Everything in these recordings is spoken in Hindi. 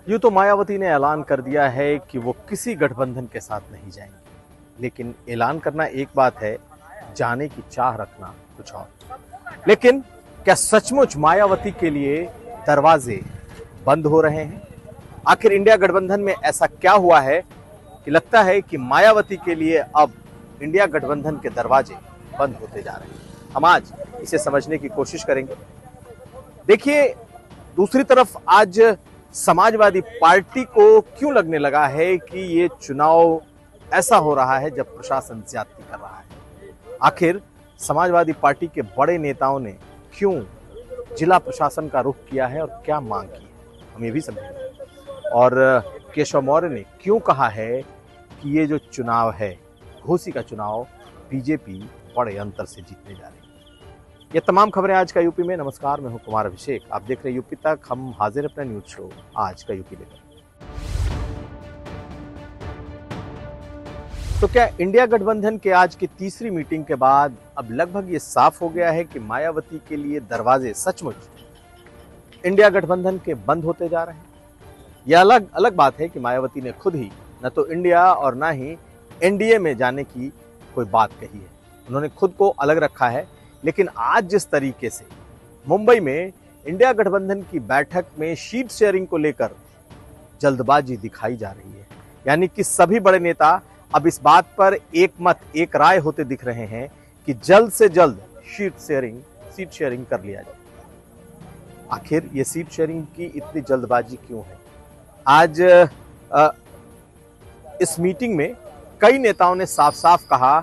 यूं तो मायावती ने ऐलान कर दिया है कि वो किसी गठबंधन के साथ नहीं जाएंगी, लेकिन ऐलान करना एक बात है, जाने की चाह रखना कुछ और। लेकिन क्या सचमुच मायावती के लिए दरवाजे बंद हो रहे हैं? आखिर इंडिया गठबंधन में ऐसा क्या हुआ है कि लगता है कि मायावती के लिए अब इंडिया गठबंधन के दरवाजे बंद होते जा रहे हैं? हम आज इसे समझने की कोशिश करेंगे। देखिए, दूसरी तरफ आज समाजवादी पार्टी को क्यों लगने लगा है कि ये चुनाव ऐसा हो रहा है जब प्रशासन ज्यादती कर रहा है? आखिर समाजवादी पार्टी के बड़े नेताओं ने क्यों जिला प्रशासन का रुख किया है और क्या मांग की है, हम ये भी समझेंगे। और केशव मौर्य ने क्यों कहा है कि ये जो चुनाव है, घोसी का चुनाव, बीजेपी बड़े अंतर से जीतने जा रही है। ये तमाम खबरें आज का यूपी में। नमस्कार, मैं हूं कुमार अभिषेक, आप देख रहे हैं यूपी तक। हम हाजिर अपना न्यूज शो आज का यूपी लेकर। तो क्या इंडिया गठबंधन के आज की तीसरी मीटिंग के बाद अब लगभग ये साफ हो गया है कि मायावती के लिए दरवाजे सचमुच इंडिया गठबंधन के बंद होते जा रहे हैं? यह अलग बात है कि मायावती ने खुद ही न तो इंडिया और ना ही एनडीए में जाने की कोई बात कही है। उन्होंने खुद को अलग रखा है, लेकिन आज जिस तरीके से मुंबई में इंडिया गठबंधन की बैठक में सीट शेयरिंग को लेकर जल्दबाजी दिखाई जा रही है, यानी कि सभी बड़े नेता अब इस बात पर एक मत एक राय होते दिख रहे हैं कि जल्द से जल्द सीट शेयरिंग कर लिया जाए। आखिर ये सीट शेयरिंग की इतनी जल्दबाजी क्यों है? आज इस मीटिंग में कई नेताओं ने साफ साफ कहा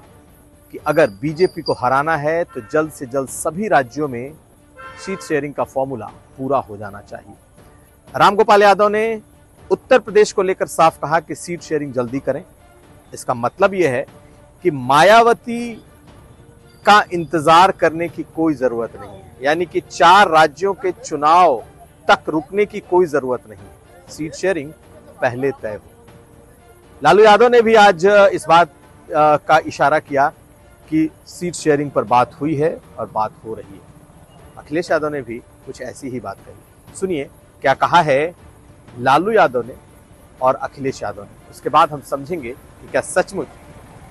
कि अगर बीजेपी को हराना है तो जल्द से जल्द सभी राज्यों में सीट शेयरिंग का फॉर्मूला पूरा हो जाना चाहिए। रामगोपाल यादव ने उत्तर प्रदेश को लेकर साफ कहा कि सीट शेयरिंग जल्दी करें। इसका मतलब यह है कि मायावती का इंतजार करने की कोई जरूरत नहीं है, यानी कि 4 राज्यों के चुनाव तक रुकने की कोई जरूरत नहीं है, सीट शेयरिंग पहले तय हो। लालू यादव ने भी आज इस बात का इशारा किया कि सीट शेयरिंग पर बात हुई है और बात हो रही है। अखिलेश यादव ने भी कुछ ऐसी ही बात कही। सुनिए क्या कहा है लालू यादव ने और अखिलेश यादव ने, उसके बाद हम समझेंगे कि क्या सचमुच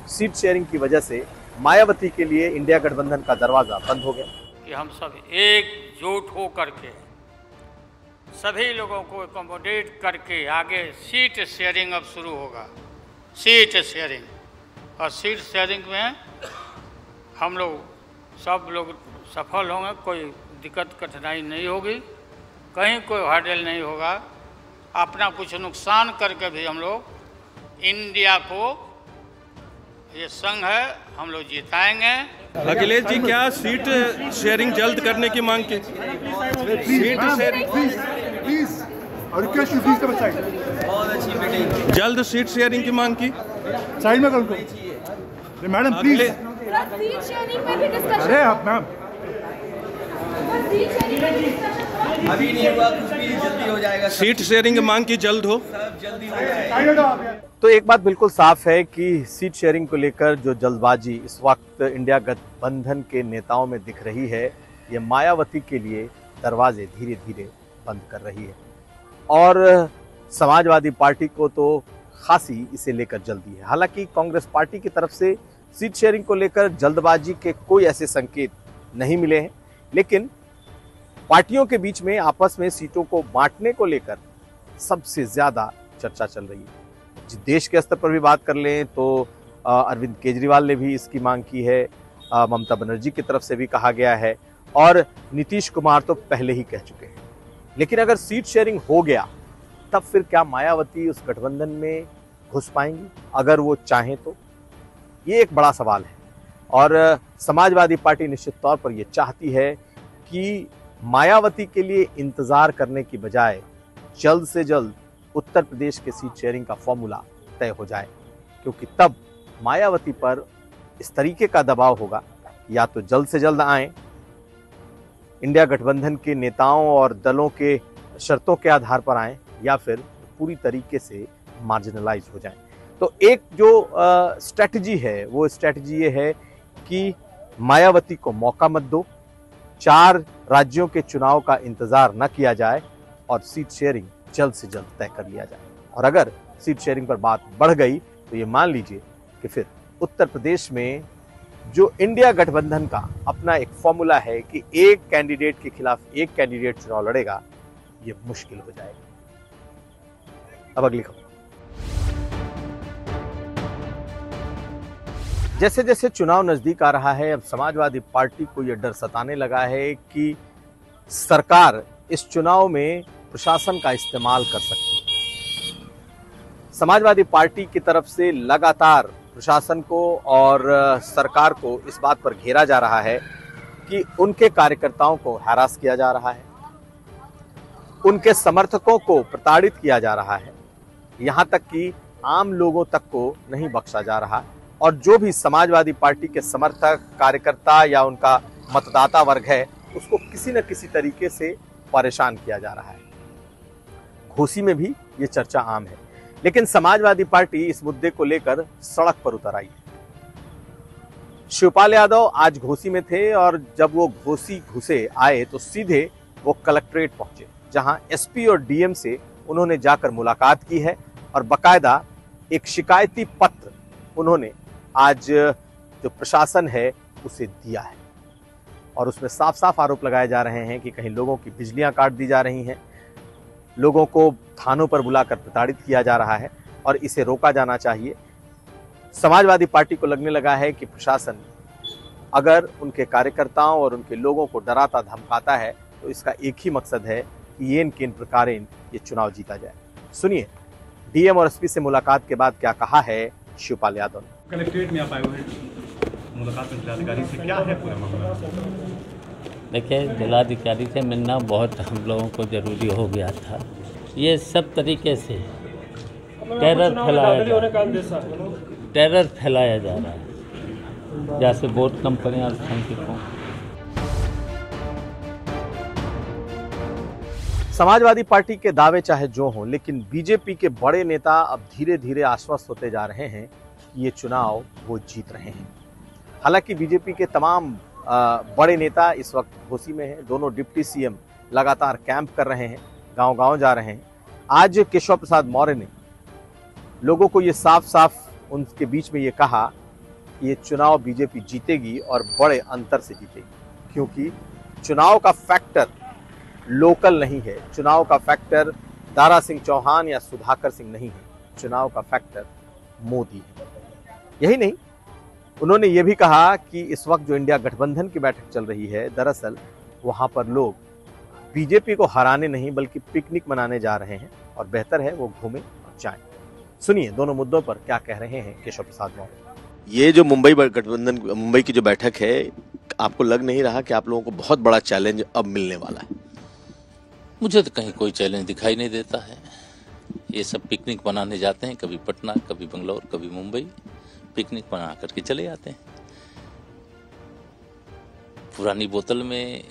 सीट शेयरिंग की वजह से मायावती के लिए इंडिया गठबंधन का दरवाजा बंद हो गया। कि हम सब एकजुट हो करके सभी लोगों को एकोमोडेट करके आगे सीट शेयरिंग अब शुरू होगा। सीट शेयरिंग, और सीट शेयरिंग में हम लोग सब लोग सफल होंगे, कोई दिक्कत कठिनाई नहीं होगी, कहीं कोई हर्डल नहीं होगा। अपना कुछ नुकसान करके भी हम लोग इंडिया को, ये संघ है, हम लोग जिताएंगे। अखिलेश जी, क्या सीट शेयरिंग जल्द करने की मांग की? सीट शेयरिंग प्लीज और request you please come side. जल्द सीट शेयरिंग की मांग की। साइड में कर उनको। Madam please. सीट शेयरिंग पे भी डिस्कशन। अरे आप मैम, अभी नहीं हुआ, कुछ भी जल्दी हो जाएगा। सीट शेयरिंग की मांग की जल्द हो, सब जल्दी हो जाएगा। तो एक बात बिल्कुल साफ है कि सीट शेयरिंग को लेकर जो जल्दबाजी इस वक्त इंडिया गठबंधन के नेताओं में दिख रही है, ये मायावती के लिए दरवाजे धीरे धीरे बंद कर रही है। और समाजवादी पार्टी को तो खासी इसे लेकर जल्दी है। हालांकि कांग्रेस पार्टी की तरफ से सीट शेयरिंग को लेकर जल्दबाजी के कोई ऐसे संकेत नहीं मिले हैं, लेकिन पार्टियों के बीच में आपस में सीटों को बांटने को लेकर सबसे ज्यादा चर्चा चल रही है। देश के स्तर पर भी बात कर लें तो अरविंद केजरीवाल ने भी इसकी मांग की है, ममता बनर्जी की तरफ से भी कहा गया है, और नीतीश कुमार तो पहले ही कह चुके हैं। लेकिन अगर सीट शेयरिंग हो गया तब फिर क्या मायावती उस गठबंधन में घुस पाएंगी अगर वो चाहें तो? ये एक बड़ा सवाल है। और समाजवादी पार्टी निश्चित तौर पर यह चाहती है कि मायावती के लिए इंतजार करने की बजाय जल्द से जल्द उत्तर प्रदेश के सीट शेयरिंग का फॉर्मूला तय हो जाए, क्योंकि तब मायावती पर इस तरीके का दबाव होगा, या तो जल्द से जल्द आए, इंडिया गठबंधन के नेताओं और दलों के शर्तों के आधार पर आए, या फिर पूरी तरीके से मार्जिनलाइज हो जाए। तो एक जो स्ट्रैटेजी है वो स्ट्रैटेजी ये है कि मायावती को मौका मत दो, 4 राज्यों के चुनाव का इंतजार न किया जाए और सीट शेयरिंग जल्द से जल्द तय कर लिया जाए। और अगर सीट शेयरिंग पर बात बढ़ गई तो ये मान लीजिए कि फिर उत्तर प्रदेश में जो इंडिया गठबंधन का अपना एक फॉर्मूला है कि एक कैंडिडेट के खिलाफ एक कैंडिडेट चुनाव लड़ेगा, ये मुश्किल हो जाएगा। अब अगली खबर। जैसे जैसे चुनाव नजदीक आ रहा है, अब समाजवादी पार्टी को यह डर सताने लगा है कि सरकार इस चुनाव में प्रशासन का इस्तेमाल कर सकती है। समाजवादी पार्टी की तरफ से लगातार प्रशासन को और सरकार को इस बात पर घेरा जा रहा है कि उनके कार्यकर्ताओं को हैरास किया जा रहा है, उनके समर्थकों को प्रताड़ित किया जा रहा है, यहां तक कि आम लोगों तक को नहीं बख्शा जा रहा, और जो भी समाजवादी पार्टी के समर्थक, कार्यकर्ता या उनका मतदाता वर्ग है उसको किसी न किसी तरीके से परेशान किया जा रहा है। घोसी में भी ये चर्चा आम है, लेकिन समाजवादी पार्टी इस मुद्दे को लेकर सड़क पर उतर आई है। शिवपाल यादव आज घोसी में थे और जब वो घोसी घुसे आए तो सीधे वो कलेक्ट्रेट पहुंचे, जहां एसपी और डीएम से उन्होंने जाकर मुलाकात की है और बकायदा एक शिकायती पत्र उन्होंने आज जो प्रशासन है उसे दिया है। और उसमें साफ साफ आरोप लगाए जा रहे हैं कि कहीं लोगों की बिजलियां काट दी जा रही हैं, लोगों को थानों पर बुलाकर प्रताड़ित किया जा रहा है और इसे रोका जाना चाहिए। समाजवादी पार्टी को लगने लगा है कि प्रशासन अगर उनके कार्यकर्ताओं और उनके लोगों को डराता धमकाता है तो इसका एक ही मकसद है कि ये किन प्रकार ये चुनाव जीता जाए। सुनिए डीएम और एसपी से मुलाकात के बाद क्या कहा है शिवपाल यादव ने। कलेक्ट्रेट में आप आए हुए मुलाकात में जिलाधिकारी से, क्या है पूरा मामला? देखिए, जिलाधिकारी से मिलना बहुत हम लोगों को ज़रूरी हो गया था। ये सब तरीके से टेरर फैलाया जा रहा है, जैसे वोट कंपनियां सांख्यिकों। समाजवादी पार्टी के दावे चाहे जो हों, लेकिन बीजेपी के बड़े नेता अब धीरे धीरे आश्वस्त होते जा रहे हैं कि ये चुनाव वो जीत रहे हैं। हालांकि बीजेपी के तमाम बड़े नेता इस वक्त घोसी में हैं। दोनों डिप्टी सीएम लगातार कैंप कर रहे हैं, गांव-गांव जा रहे हैं। आज केशव प्रसाद मौर्य ने लोगों को ये साफ साफ उनके बीच में ये कहा कि ये चुनाव बीजेपी जीतेगी और बड़े अंतर से जीतेगी, क्योंकि चुनाव का फैक्टर लोकल नहीं है, चुनाव का फैक्टर दारा सिंह चौहान या सुधाकर सिंह नहीं है, चुनाव का फैक्टर मोदी है। यही नहीं, उन्होंने ये भी कहा कि इस वक्त जो इंडिया गठबंधन की बैठक चल रही है, दरअसल वहां पर लोग बीजेपी को हराने नहीं बल्कि पिकनिक मनाने जा रहे हैं और बेहतर है वो घूमें और जाएं। सुनिए दोनों मुद्दों पर क्या कह रहे हैं केशव प्रसाद मौर्य। ये जो मुंबई की जो बैठक है, आपको लग नहीं रहा कि आप लोगों को बहुत बड़ा चैलेंज अब मिलने वाला है? मुझे तो कहीं कोई चैलेंज दिखाई नहीं देता है। ये सब पिकनिक मनाने जाते हैं, कभी पटना, कभी बंगलौर, कभी मुंबई, पिकनिक मना करके चले जाते हैं। पुरानी बोतल में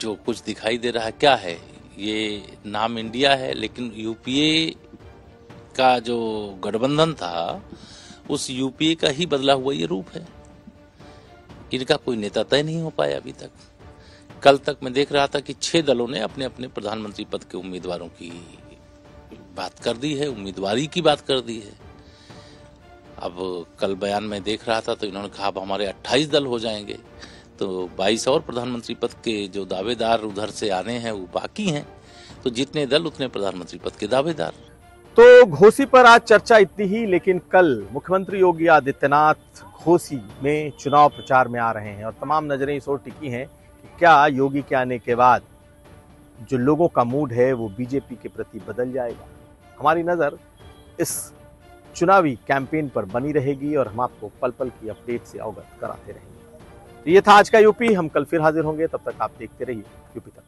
जो कुछ दिखाई दे रहा है क्या है? ये नाम इंडिया है, लेकिन यूपीए का जो गठबंधन था उस यूपीए का ही बदला हुआ ये रूप है। इनका कोई नेता तय नहीं हो पाया अभी तक। कल तक मैं देख रहा था कि 6 दलों ने अपने अपने प्रधानमंत्री पद के उम्मीदवारों की बात कर दी है, उम्मीदवारी की बात कर दी है। अब कल बयान में देख रहा था तो इन्होंने कहा अब हमारे 28 दल हो जाएंगे, तो 22 और प्रधानमंत्री पद के जो दावेदार उधर से आने हैं वो बाकी हैं। तो जितने दल उतने प्रधानमंत्री पद के दावेदार। तो घोसी पर आज चर्चा इतनी ही, लेकिन कल मुख्यमंत्री योगी आदित्यनाथ घोसी में चुनाव प्रचार में आ रहे हैं और तमाम नजरें इस ओर टिकी हैं कि क्या योगी के आने के बाद जो लोगों का मूड है वो बीजेपी के प्रति बदल जाएगा। हमारी नजर इस चुनावी कैंपेन पर बनी रहेगी और हम आपको पल पल की अपडेट से अवगत कराते रहेंगे। तो ये था आज का यूपी। हम कल फिर हाजिर होंगे, तब तक आप देखते रहिए यूपी तक।